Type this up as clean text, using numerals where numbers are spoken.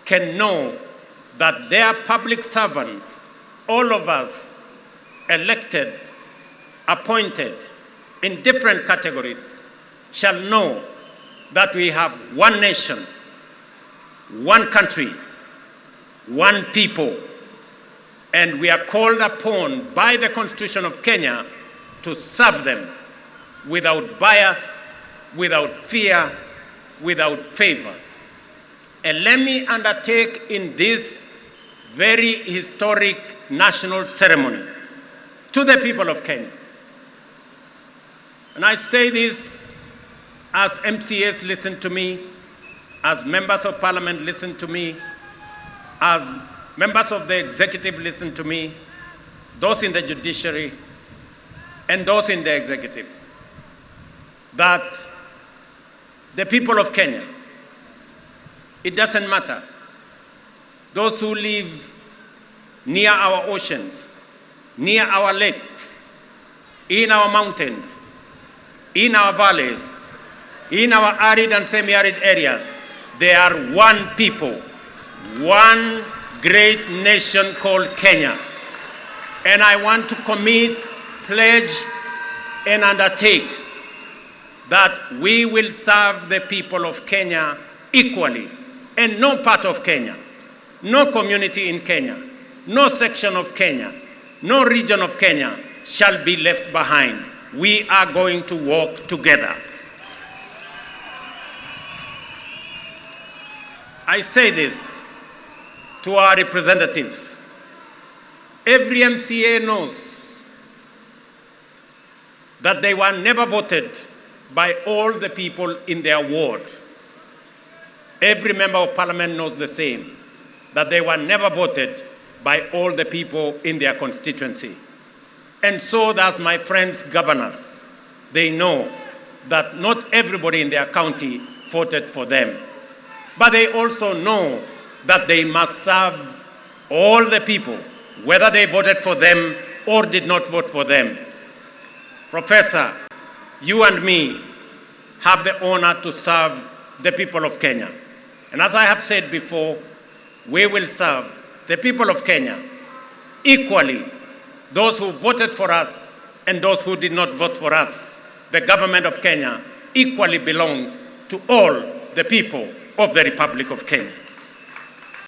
can know that their public servants, all of us, elected, appointed in different categories, shall know that we have one nation, one country, one people, and we are called upon by the Constitution of Kenya to serve them without bias, without fear, without favor. And let me undertake in this very historic national ceremony to the people of Kenya. And I say this as MCAs listen to me, as members of parliament listen to me, as members of the executive listen to me, those in the judiciary, and those in the executive, that the people of Kenya, it doesn't matter. Those who live near our oceans, near our lakes, in our mountains, in our valleys, in our arid and semi-arid areas, they are one people, one great nation called Kenya. And I want to commit, pledge, and undertake that we will serve the people of Kenya equally, and no part of Kenya, no community in Kenya, no section of Kenya, no region of Kenya shall be left behind. We are going to work together. I say this to our representatives. Every MCA knows that they were never voted by all the people in their ward. Every member of parliament knows the same, that they were never voted by all the people in their constituency. And so does my friends governors. They know that not everybody in their county voted for them. But they also know that they must serve all the people, whether they voted for them or did not vote for them. Professor, you and me have the honor to serve the people of Kenya. And as I have said before, we will serve the people of Kenya equally, those who voted for us and those who did not vote for us. The government of Kenya equally belongs to all the people of the Republic of Kenya.